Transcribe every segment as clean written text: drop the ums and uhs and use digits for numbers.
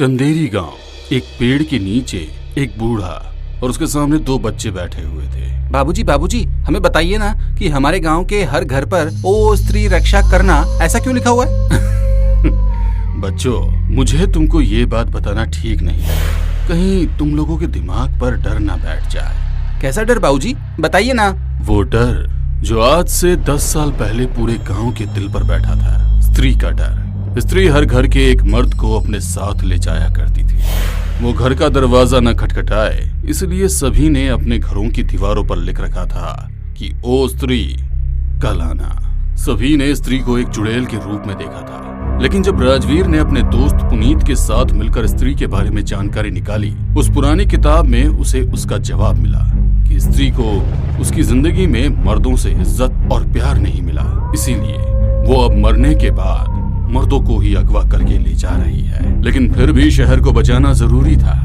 चंदेरी गांव। एक पेड़ के नीचे एक बूढ़ा और उसके सामने दो बच्चे बैठे हुए थे। बाबूजी, हमें बताइए ना कि हमारे गांव के हर घर पर ओ स्त्री रक्षा करना ऐसा क्यों लिखा हुआ है? बच्चों, मुझे तुमको ये बात बताना ठीक नहीं है, कहीं तुम लोगों के दिमाग पर डर ना बैठ जाए। कैसा डर बाबूजी, बताइए ना। वो डर जो आज से 10 साल पहले पूरे गांव के दिल पर बैठा था, स्त्री का डर। स्त्री हर घर के एक मर्द को अपने साथ ले जाया करती थी। वो घर का दरवाजा न खटखटाए, इसलिए सभी ने अपने घरों की दीवारों पर लिख रखा था कि ओ स्त्री कल आना। सभी ने स्त्री को एक चुड़ैल के रूप में देखा था, लेकिन जब राजवीर ने अपने दोस्त पुनीत के साथ मिलकर स्त्री के बारे में जानकारी निकाली, उस पुरानी किताब में उसे उसका जवाब मिला कि स्त्री को उसकी जिंदगी में मर्दों से इज्जत और प्यार नहीं मिला, इसीलिए वो अब मरने के बाद मर्दों को ही अगवा करके ले जा रही है। लेकिन फिर भी शहर को बचाना जरूरी था,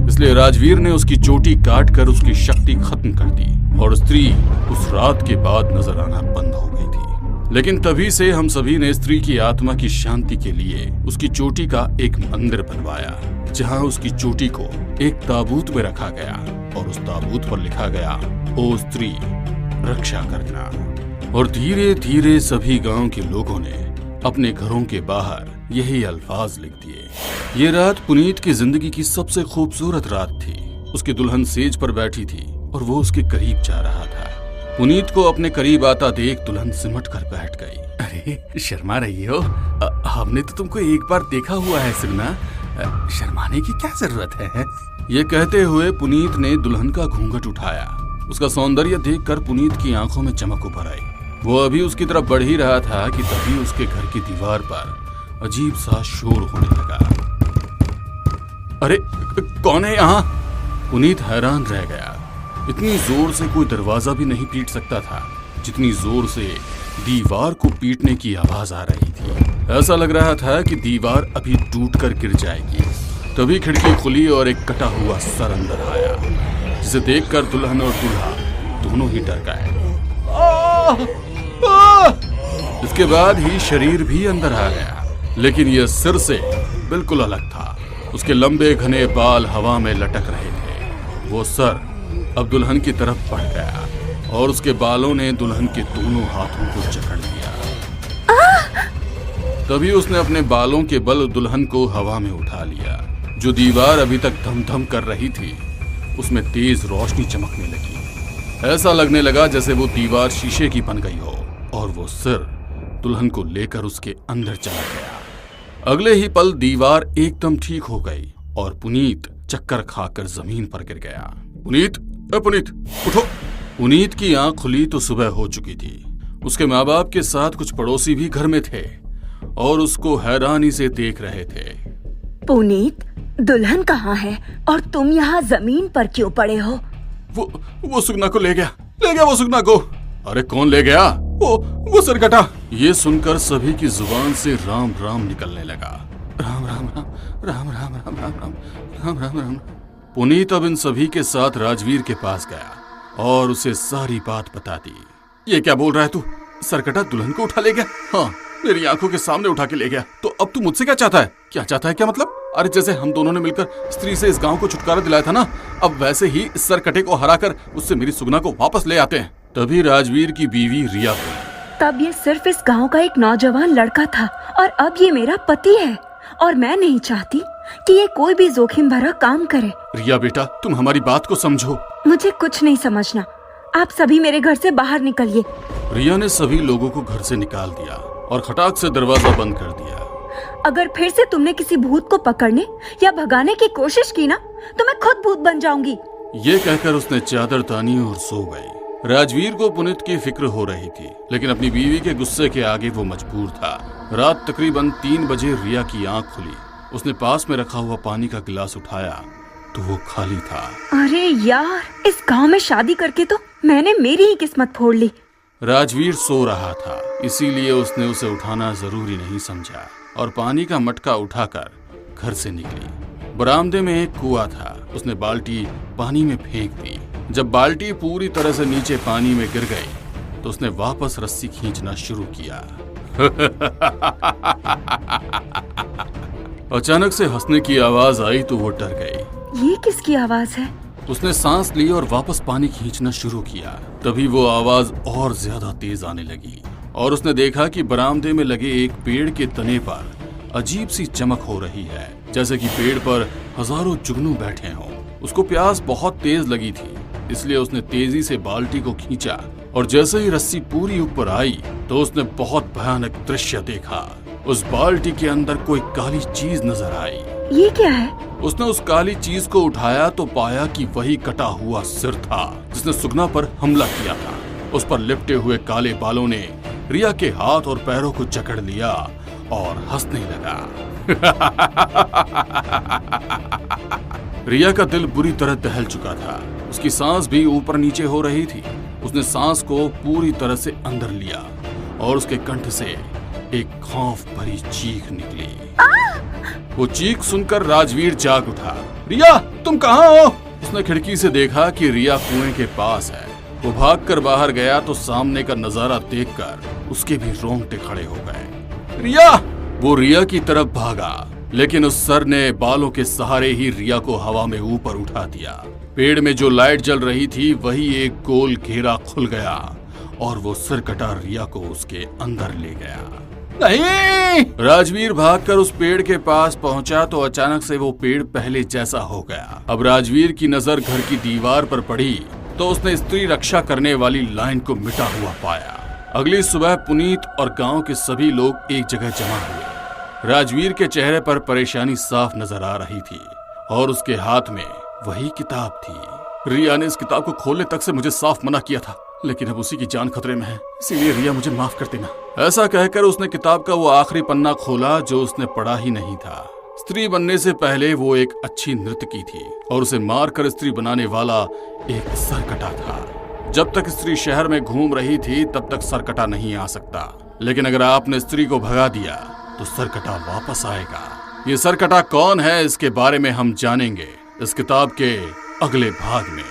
इसलिए राजवीर ने उसकी चोटी काट कर उसकी शक्ति खत्म कर दी और स्त्री उस रात के बाद नजर आना बंद हो गई थी। लेकिन तभी से हम सभी ने स्त्री की आत्मा की शांति के लिए उसकी चोटी का एक मंदिर बनवाया, जहाँ उसकी चोटी को एक ताबूत में रखा गया और उस ताबूत पर लिखा गया, ओ स्त्री रक्षा करना। और धीरे धीरे सभी गांव के लोगों ने अपने घरों के बाहर यही अल्फाज लिख दिए। ये रात पुनीत की जिंदगी की सबसे खूबसूरत रात थी। उसकी दुल्हन सेज पर बैठी थी और वो उसके करीब जा रहा था। पुनीत को अपने करीब आता देख दुल्हन सिमट कर बैठ गई। अरे शर्मा रही हो, हमने तो तुमको एक बार देखा हुआ है सुगना, शर्माने की क्या जरूरत है? ये कहते हुए पुनीत ने दुल्हन का घूंघट उठाया। उसका सौंदर्य देखकर पुनीत की आंखों में चमक उभर आई। वो अभी उसकी तरफ बढ़ ही रहा था कि तभी उसके घर की दीवार पर अजीब सा शोर होने लगा। अरे कौन है यहाँ? पुनीत हैरान रह गया। इतनी जोर से कोई दरवाजा भी नहीं पीट सकता था जितनी जोर से दीवार को पीटने की आवाज आ रही थी। ऐसा लग रहा था कि दीवार अभी टूट कर गिर जाएगी। तभी खिड़की खुली और एक कटा हुआ सर अंदर आया, जिसे देखकर दुल्हन और दूल्हा दोनों ही डर गए। इसके बाद ही शरीर भी अंदर आ गया, लेकिन यह सिर से बिल्कुल अलग था। उसके लंबे घने बाल हवा में लटक रहे थे। वो सर अब दुल्हन की तरफ बढ़ गया और उसके बालों ने दुल्हन के दोनों हाथों को जकड़ लिया। तभी उसने अपने बालों के बल दुल्हन को हवा में उठा लिया। जो दीवार अभी तक धम-धम कर रही थी, उसमें तेज रोशनी चमकने लगी। ऐसा लगने लगा जैसे वो दीवार शीशे की बन गई हो और वो सिर दुल्हन को लेकर उसके अंदर चला गया। अगले ही पल दीवार एकदम ठीक हो गई और पुनीत चक्कर खाकर जमीन पर गिर गया। पुनीत, पुनीत उठो। पुनीत की आंख खुली तो सुबह हो चुकी थी। उसके माँ बाप के साथ कुछ पड़ोसी भी घर में थे और उसको हैरानी से देख रहे थे। पुनीत, दुल्हन कहाँ है और तुम यहाँ जमीन पर क्यों पड़े हो? वो सुगना को ले गया वो सुगना को। अरे कौन ले गया? वो सरकटा। ये सुनकर सभी की जुबान से राम राम निकलने लगा। राम राम राम राम राम राम राम राम राम राम राम। पुनीत अब इन सभी के साथ राजवीर के पास गया और उसे सारी बात बता दी। ये क्या बोल रहा है तू? सरकटा दुल्हन को उठा ले गया? हाँ, मेरी आंखों के सामने उठा के ले गया। तो अब तू मुझसे क्या चाहता है? क्या मतलब? अरे जैसे हम दोनों ने मिलकर स्त्री से इस गांव को छुटकारा दिलाया था ना, अब वैसे ही इस सरकटे को हराकर उससे मेरी सुगना को वापस ले आते हैं। तभी राजवीर की बीवी रिया बोली, तब ये सिर्फ इस गांव का एक नौजवान लड़का था और अब ये मेरा पति है और मैं नहीं चाहती कि ये कोई भी जोखिम भरा काम करे। रिया बेटा, तुम हमारी बात को समझो। मुझे कुछ नहीं समझना, आप सभी मेरे घर से बाहर निकलिए। रिया ने सभी लोगों को घर से निकाल दिया और खटाक से दरवाजा बंद कर दिया। अगर फिर से तुमने किसी भूत को पकड़ने या भगाने की कोशिश की ना, तो मैं खुद भूत बन जाऊंगी। ये कहकर उसने चादर तानी और सो गई। राजवीर को पुनीत की फिक्र हो रही थी, लेकिन अपनी बीवी के गुस्से के आगे वो मजबूर था। रात तकरीबन 3 बजे रिया की आंख खुली। उसने पास में रखा हुआ पानी का गिलास उठाया तो वो खाली था। अरे यार, इस गांव में शादी करके तो मैंने मेरी ही किस्मत फोड़ ली। राजवीर सो रहा था, इसीलिए उसने उसे उठाना जरूरी नहीं समझा और पानी का मटका उठाकर घर से निकली। बरामदे में एक कुआं था, उसने बाल्टी पानी में फेंक दी। जब बाल्टी पूरी तरह से नीचे पानी में गिर गई तो उसने वापस रस्सी खींचना शुरू किया। अचानक से हंसने की आवाज आई तो वो डर गई। ये किसकी आवाज है? उसने सांस ली और वापस पानी खींचना शुरू किया। तभी वो आवाज और ज्यादा तेज आने लगी और उसने देखा कि बरामदे में लगे एक पेड़ के तने पर अजीब सी चमक हो रही है, जैसे कि पेड़ पर हजारों जुगनू बैठे हों। उसको प्यास बहुत तेज लगी थी, इसलिए उसने तेजी से बाल्टी को खींचा और जैसे ही रस्सी पूरी ऊपर आई तो उसने बहुत भयानक दृश्य देखा। उस बाल्टी के अंदर कोई काली चीज नजर आई। ये क्या है? उसने उस काली चीज को उठाया तो पाया कि वही कटा हुआ सिर था जिसने सुगना पर हमला किया था। उस पर लिपटे हुए काले बालों ने रिया के हाथ और पैरों को जकड़ लिया और हंसने लगा। रिया का दिल बुरी तरह दहल चुका था। उसकी सांस भी ऊपर नीचे हो रही थी। उसने सांस को पूरी तरह से अंदर लिया और उसके कंठ से एक खौफ भरी चीख निकली। वो चीख सुनकर राजवीर जाग उठा। रिया, तुम कहाँ हो? उसने खिड़की से देखा कि रिया कुएं के पास है। वो भागकर बाहर गया तो सामने का नजारा देखकर उसके भी रोंगटे खड़े हो गए। रिया! वो रिया की तरफ भागा, लेकिन उस सर ने बालों के सहारे ही रिया को हवा में ऊपर उठा दिया। पेड़ में जो लाइट जल रही थी वही एक गोल घेरा खुल गया और वो सिर कटा रिया को उसके अंदर ले गया। नहीं! राजवीर भागकर उस पेड़ के पास पहुंचा तो अचानक से वो पेड़ पहले जैसा हो गया। अब राजवीर की नजर घर की दीवार पर पड़ी तो उसने स्त्री रक्षा करने वाली लाइन को मिटा हुआ पाया। अगली सुबह पुनीत और गांव के सभी लोग एक जगह जमा हुए। राजवीर के चेहरे पर परेशानी साफ नजर आ रही थी और उसके हाथ में वही किताब थी। रिया ने इस किताब को खोलने तक से मुझे साफ मना किया था, लेकिन अब उसी की जान खतरे में है, इसीलिए रिया मुझे माफ कर देना। ऐसा कहकर उसने किताब का वो आखिरी पन्ना खोला जो उसने पढ़ा ही नहीं था। स्त्री बनने से पहले वो एक अच्छी नर्तकी थी और उसे मारकर स्त्री बनाने वाला एक सरकटा था। जब तक स्त्री शहर में घूम रही थी तब तक सरकटा नहीं आ सकता, लेकिन अगर आपने स्त्री को भगा दिया तो सरकटा वापस आएगा। ये सरकटा कौन है, इसके बारे में हम जानेंगे इस किताब के अगले भाग में।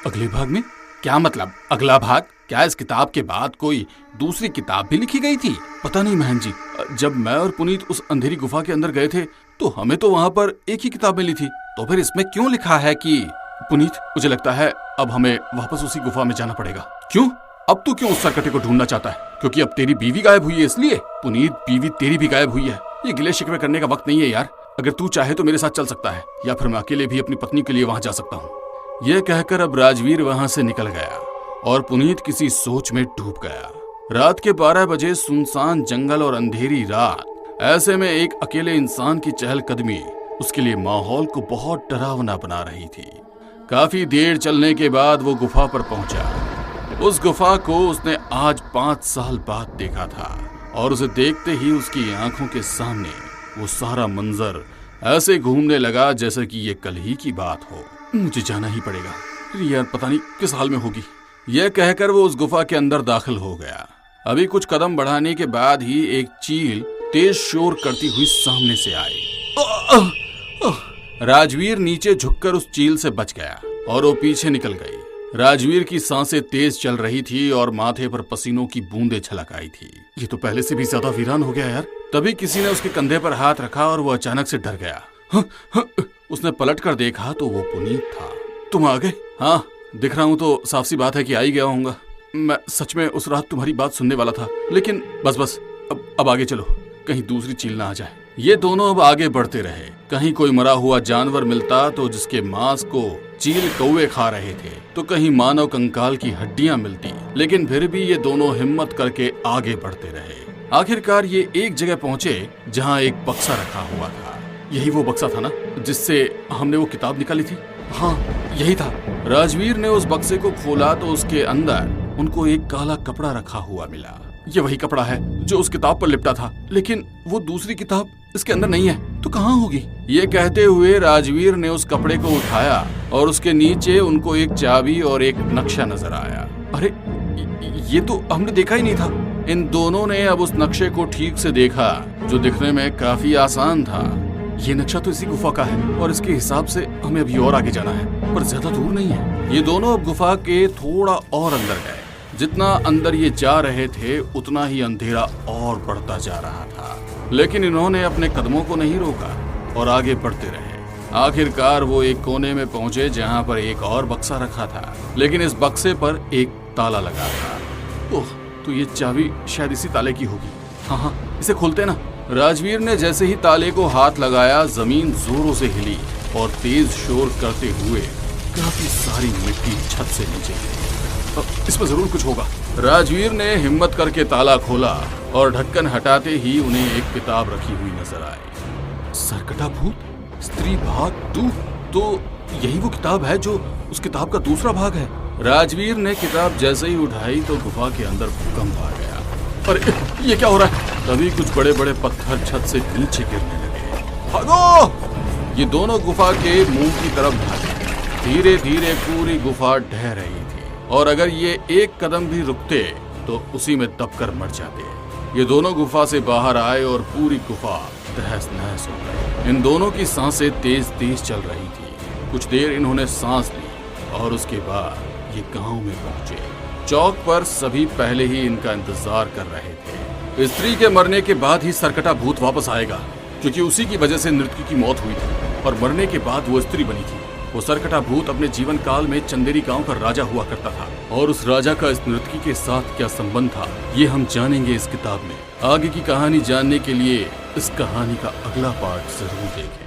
अगले भाग में? क्या मतलब अगला भाग? क्या इस किताब के बाद कोई दूसरी किताब भी लिखी गई थी? पता नहीं महन जी, जब मैं और पुनीत उस अंधेरी गुफा के अंदर गए थे तो हमें तो वहाँ पर एक ही किताब मिली थी। तो फिर इसमें क्यों लिखा है कि पुनीत, मुझे लगता है अब हमें वापस उसी गुफा में जाना पड़ेगा। क्यों? अब तू क्यों उस सरकटे को ढूंढना चाहता है? क्योंकि अब तेरी बीवी गायब हुई है इसलिए? पुनीत, बीवी तेरी भी गायब हुई है। ये गिले शिकवे करने का वक्त नहीं है यार। अगर तू चाहे तो मेरे साथ चल सकता है, या फिर मैं अकेले भी अपनी पत्नी के लिए वहाँ जा सकता हूँ। यह कहकर अब राजवीर वहाँ से निकल गया और पुनीत किसी सोच में डूब गया। रात के 12 बजे सुनसान जंगल और अंधेरी रात, ऐसे में एक अकेले इंसान की चहलकदमी उसके लिए माहौल को बहुत डरावना बना रही थी। काफी देर चलने के बाद वो गुफा पर पहुंचा। उस गुफा को उसने आज 5 साल बाद देखा था और उसे देखते ही उसकी आंखों के सामने वो सारा मंजर ऐसे घूमने लगा जैसे कि ये कल ही की बात हो। मुझे जाना ही पड़ेगा, रिया पता नहीं किस हाल में होगी। यह कहकर वो उस गुफा के अंदर दाखिल हो गया। अभी कुछ कदम बढ़ाने के बाद ही एक चील तेज शोर करती हुई सामने से आई। राजवीर नीचे झुककर उस चील से बच गया और वो पीछे निकल गई। राजवीर की सांसें तेज चल रही थी और माथे पर पसीनों की बूंदें छलक आई थी। ये तो पहले से भी ज्यादा वीरान हो गया यार। तभी किसी ने उसके कंधे पर हाथ रखा और वो अचानक से डर गया। उसने पलटकर देखा तो वो पुनीत था। तुम आ गए? हाँ, दिख रहा हूँ तो साफ सी बात है कि आ ही गया होऊंगा। मैं सच में उस रात तुम्हारी बात सुनने वाला था, लेकिन बस अब आगे चलो, कहीं दूसरी चील ना आ जाए। ये दोनों अब आगे बढ़ते रहे। कहीं कोई मरा हुआ जानवर मिलता तो जिसके मांस को चील कौवे खा रहे थे, तो कहीं मानव कंकाल की हड्डियां मिलती, लेकिन फिर भी ये दोनों हिम्मत करके आगे बढ़ते रहे। आखिरकार ये एक जगह पहुंचे जहां एक बक्सा रखा हुआ था। यही वो बक्सा था ना जिससे हमने वो किताब निकाली थी? हाँ, यही था। राजवीर ने उस बक्से को खोला तो उसके अंदर उनको एक काला कपड़ा रखा हुआ मिला। ये वही कपड़ा है जो उस किताब पर लिपटा था, लेकिन वो दूसरी किताब इसके अंदर नहीं है, तो कहाँ होगी? ये कहते हुए राजवीर ने उस कपड़े को उठाया और उसके नीचे उनको एक चाबी और एक नक्शा नजर आया। अरे ये तो हमने देखा ही नहीं था। इन दोनों ने अब उस नक्शे को ठीक से देखा, जो दिखने में काफी आसान था। ये नक्शा तो इसी गुफा का है और इसके हिसाब से हमें अभी और आगे जाना है, पर ज्यादा दूर नहीं है। ये दोनों अब गुफा के थोड़ा और अंदर गए। जितना अंदर ये जा रहे थे उतना ही अंधेरा और बढ़ता जा रहा था, लेकिन इन्होंने अपने कदमों को नहीं रोका। और आगे बढ़ते रहे। आखिरकार वो एक कोने में पहुंचे जहां पर एक और बक्सा रखा था, लेकिन इस बक्से पर एक ताला लगा था। ओह, तो ये चाबी शायद इसी ताले की होगी। हाँ, इसे खोलते ना। राजवीर ने जैसे ही ताले को हाथ लगाया, जमीन जोरों से हिली और तेज शोर करते हुए काफी सारी मिट्टी छत से नीचे गिरी। इसमें जरूर कुछ होगा। राजवीर ने हिम्मत करके ताला खोला और ढक्कन हटाते ही उन्हें एक किताब रखी हुई नजर आई। सरकटा भूत स्त्री भाग 2। तो यही वो किताब है जो उस किताब का दूसरा भाग है। राजवीर ने किताब जैसे ही उठाई तो गुफा के अंदर भूकंप आ गया। अरे ये क्या हो रहा है? तभी कुछ बड़े बड़े पत्थर छत से नीचे गिरने लगे। भागो! ये दोनों गुफा के मुंह की तरफ भागे। धीरे धीरे पूरी गुफा ढह रही थी और अगर ये एक कदम भी रुकते तो उसी में दबकर मर जाते। ये दोनों गुफा से बाहर आए और पूरी गुफा तहस नहस हो गई। इन दोनों की सांसें तेज तेज चल रही थी। कुछ देर इन्होंने सांस ली और उसके बाद ये गांव में पहुंचे। चौक पर सभी पहले ही इनका इंतजार कर रहे थे। स्त्री के मरने के बाद ही सरकटा भूत वापस आएगा, क्योंकि उसी की वजह से नृत्यकी की मौत हुई थी और मरने के बाद वो स्त्री बनी थी। वो सरकटा भूत अपने जीवन काल में चंदेरी गांव का राजा हुआ करता था और उस राजा का इस नृत्यकी के साथ क्या संबंध था, ये हम जानेंगे इस किताब में। आगे की कहानी जानने के लिए इस कहानी का अगला पार्ट जरूर देखें।